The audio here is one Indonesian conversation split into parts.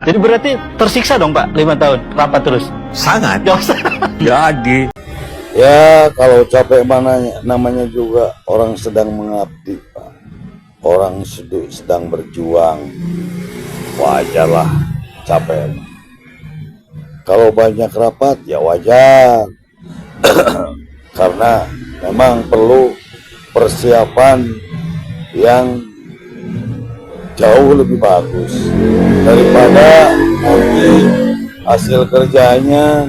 Jadi berarti tersiksa dong Pak, 5 tahun, rapat terus? Sangat. Jadi. Ya kalau capek namanya juga orang sedang mengabdi Pak. Orang sedang berjuang. Wajarlah capek. Kalau banyak rapat ya wajar. Karena memang perlu persiapan yang jauh lebih bagus daripada nanti hasil kerjanya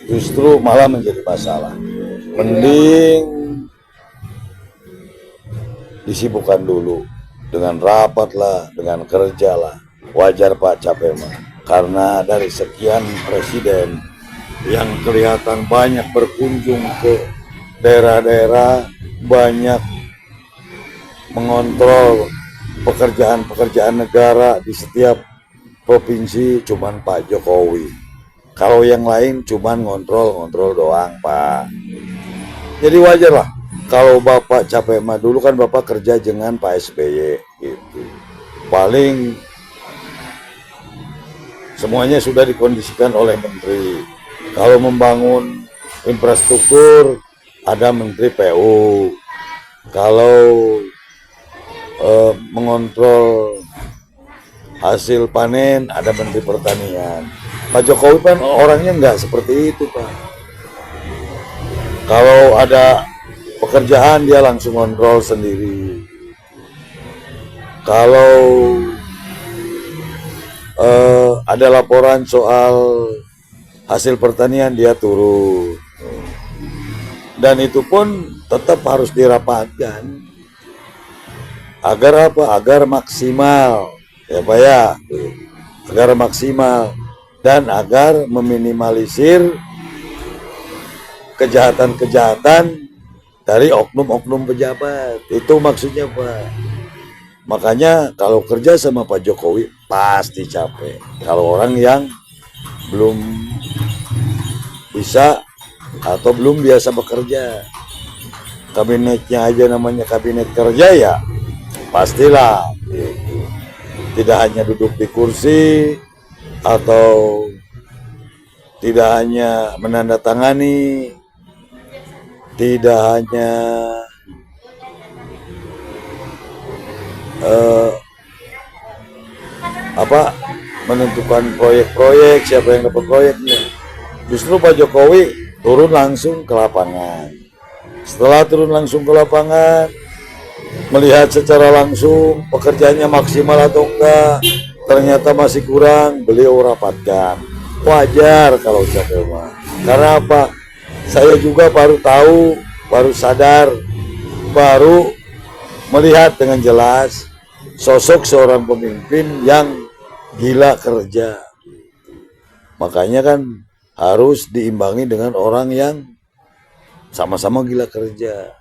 justru malah menjadi masalah. Mending disibukkan dulu dengan rapat lah, dengan kerja lah. Wajar Pak capek mah. Karena dari sekian presiden yang kelihatan banyak berkunjung ke daerah-daerah, banyak mengontrol pekerjaan-pekerjaan negara di setiap provinsi, cuman Pak Jokowi. Kalau yang lain cuman ngontrol doang Pak. Jadi wajar lah kalau Bapak capek mah. Dulu kan Bapak kerja dengan Pak SBY gitu. Paling semuanya sudah dikondisikan oleh menteri. Kalau membangun infrastruktur ada menteri PU. Kalau mengontrol hasil panen ada menteri pertanian. Pak Jokowi kan orangnya nggak seperti itu Pak. Kalau ada pekerjaan dia langsung kontrol sendiri. Kalau ada laporan soal hasil pertanian dia turun. Dan itu pun tetap harus dirapatkan. Agar apa? Agar maksimal. Ya Pak ya. Agar maksimal. Dan agar meminimalisir kejahatan-kejahatan dari oknum-oknum pejabat. Itu maksudnya Pak. Makanya kalau kerja sama Pak Jokowi pasti capek. Kalau orang yang belum bisa atau belum biasa bekerja, kabinetnya aja namanya kabinet kerja ya pastilah gitu. Tidak hanya duduk di kursi atau tidak hanya menandatangani, tidak hanya menentukan proyek-proyek, siapa yang dapat proyeknya. Justru Pak Jokowi turun langsung ke lapangan. Setelah turun langsung ke lapangan, melihat secara langsung pekerjaannya maksimal atau enggak, ternyata masih kurang, beliau rapatkan. Wajar kalau capek mah. Karena apa? Saya juga baru tahu, baru sadar, baru melihat dengan jelas sosok seorang pemimpin yang gila kerja. Makanya kan harus diimbangi dengan orang yang sama-sama gila kerja.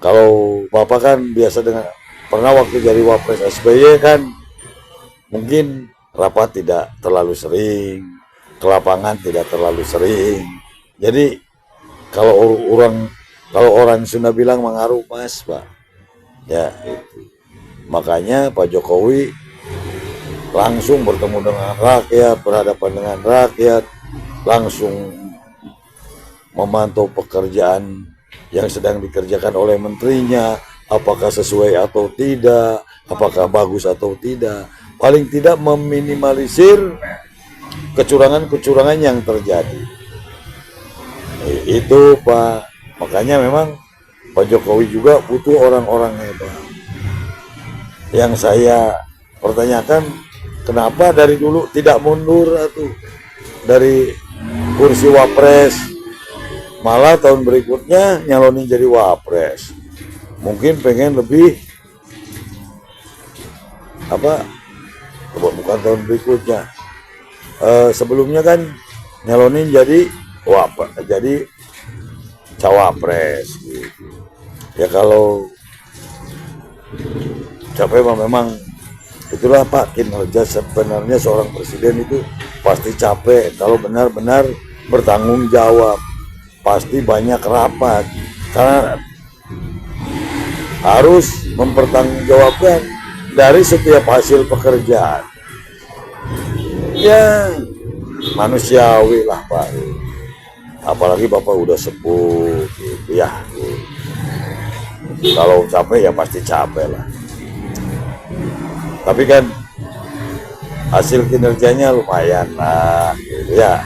Kalau Bapak kan biasa dengan pernah waktu jadi Wapres SBY kan mungkin rapat tidak terlalu sering, ke lapangan tidak terlalu sering. Jadi kalau orang Sunda bilang mengaruh mas Pak. Ya itu. Makanya Pak Jokowi langsung bertemu dengan rakyat, berhadapan dengan rakyat, langsung memantau pekerjaan yang sedang dikerjakan oleh menterinya, apakah sesuai atau tidak, apakah bagus atau tidak. Paling tidak meminimalisir kecurangan-kecurangan yang terjadi. Itu Pak. Makanya memang Pak Jokowi juga butuh orang-orang hebat. Yang saya pertanyakan, kenapa dari dulu tidak mundur atuh dari kursi Wapres, malah tahun berikutnya nyalonin jadi Wapres. Mungkin pengen lebih bukan tahun berikutnya, sebelumnya kan nyalonin jadi Cawapres gitu. Ya kalau capek memang itulah Pak, kinerja sebenarnya seorang presiden itu pasti capek. Kalau benar-benar bertanggung jawab, pasti banyak rapat karena harus mempertanggungjawabkan dari setiap hasil pekerjaan. Ya manusiawi lah Pak. Apalagi Bapak udah sepuh gitu ya. Kalau capek ya pasti capek lah. Tapi kan hasil kinerjanya lumayan lah gitu ya.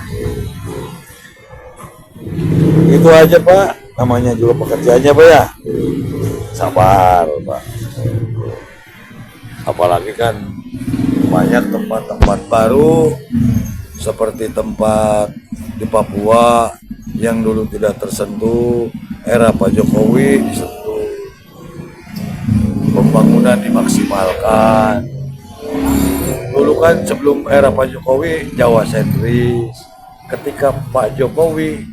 Itu aja Pak, namanya juga pekerjaannya Pak ya. Sabar Pak. Apalagi kan banyak tempat-tempat baru seperti tempat di Papua yang dulu tidak tersentuh, era Pak Jokowi disentuh, pembangunan dimaksimalkan. Dulu kan sebelum era Pak Jokowi Jawa sentris, ketika Pak Jokowi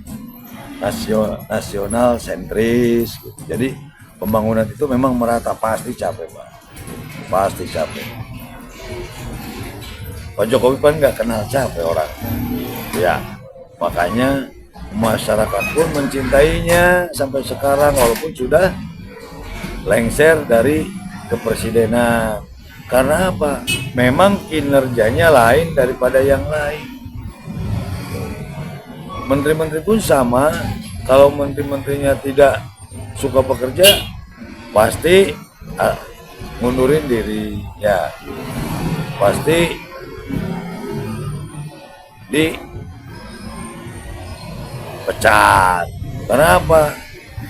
nasional sentris gitu. Jadi pembangunan itu memang merata, pasti capek Pak, pasti capek. Pak Jokowi kan nggak kenal capek orang ya, makanya masyarakat pun mencintainya sampai sekarang walaupun sudah lengser dari kepresidenan. Karena apa? Memang kinerjanya lain daripada yang lain. Menteri-menteri pun sama. Kalau menteri-menterinya tidak suka bekerja, pasti ngundurin diri. Ya, pasti dipecat. Karena apa?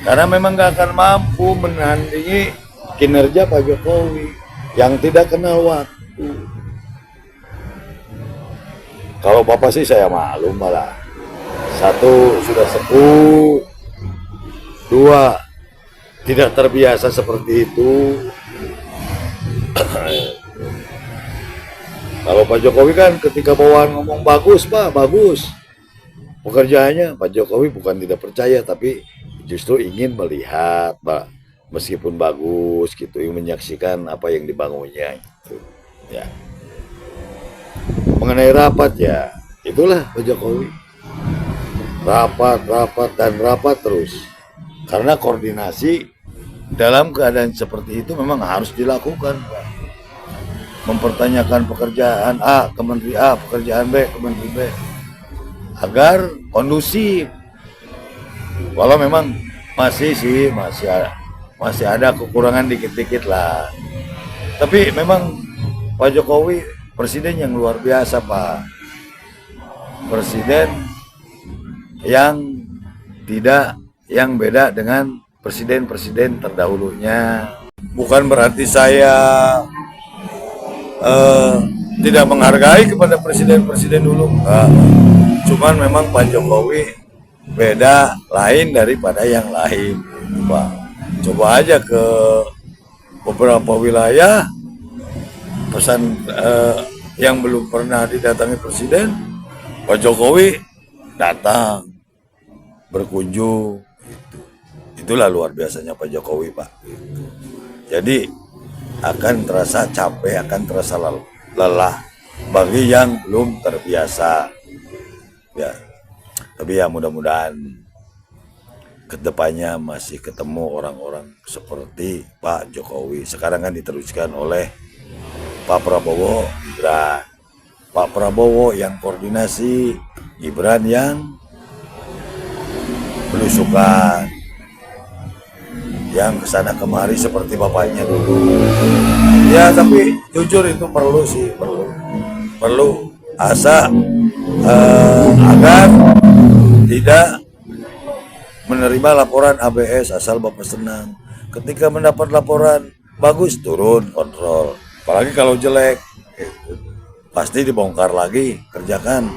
Karena memang nggak akan mampu menandingi kinerja Pak Jokowi yang tidak kenal waktu. Kalau Bapak sih saya maklum malah. Satu, sudah sepuh. Dua, tidak terbiasa seperti itu. Kalau Pak Jokowi kan ketika bawaan ngomong bagus Pak, bagus. Pekerjaannya Pak Jokowi bukan tidak percaya, tapi justru ingin melihat Pak. Meskipun bagus gitu, ingin menyaksikan apa yang dibangunnya gitu. Ya. Mengenai rapat ya, itulah Pak Jokowi. Rapat dan rapat terus. Karena koordinasi dalam keadaan seperti itu memang harus dilakukan, Pak. Mempertanyakan pekerjaan A ke Menteri A, pekerjaan B ke Menteri B, agar kondusif. Walau memang masih ada kekurangan dikit-dikit lah. Tapi memang Pak Jokowi presiden yang luar biasa Pak. Presiden yang beda dengan presiden-presiden terdahulunya. Bukan berarti saya tidak menghargai kepada presiden-presiden dulu. Enggak. Cuman memang Pak Jokowi beda, lain daripada yang lain, Pak. Coba aja ke beberapa wilayah, pesan yang belum pernah didatangi presiden, Pak Jokowi datang, berkunjung. Itulah luar biasanya Pak Jokowi, Pak. Jadi akan terasa capek, akan terasa lelah bagi yang belum terbiasa. Ya, tapi ya mudah-mudahan kedepannya masih ketemu orang-orang seperti Pak Jokowi. Sekarang kan diteruskan oleh Pak Prabowo, Gibran. Pak Prabowo yang koordinasi, Gibran yang belusukan, yang kesana kemari seperti bapaknya dulu. Ya tapi jujur itu perlu sih, perlu asa agar tidak menerima laporan ABS asal Bapak senang. Ketika mendapat laporan bagus, turun kontrol. Apalagi kalau jelek, pasti dibongkar lagi, kerjakan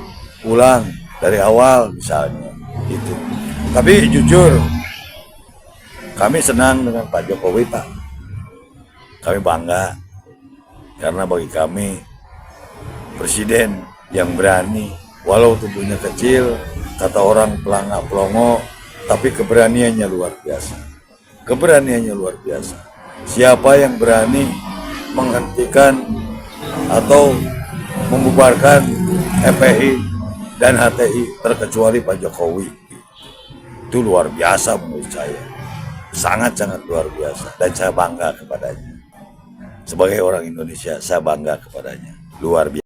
ulang dari awal misalnya. Gitu. Tapi jujur, kami senang dengan Pak Jokowi, Pak. Kami bangga karena bagi kami presiden yang berani, walau tubuhnya kecil, kata orang pelangak-pelongo, tapi keberaniannya luar biasa. Keberaniannya luar biasa. Siapa yang berani menghentikan atau membubarkan FPI dan HTI terkecuali Pak Jokowi, itu luar biasa menurut saya. Sangat-sangat luar biasa. Dan saya bangga kepadanya. Sebagai orang Indonesia, saya bangga kepadanya. Luar biasa.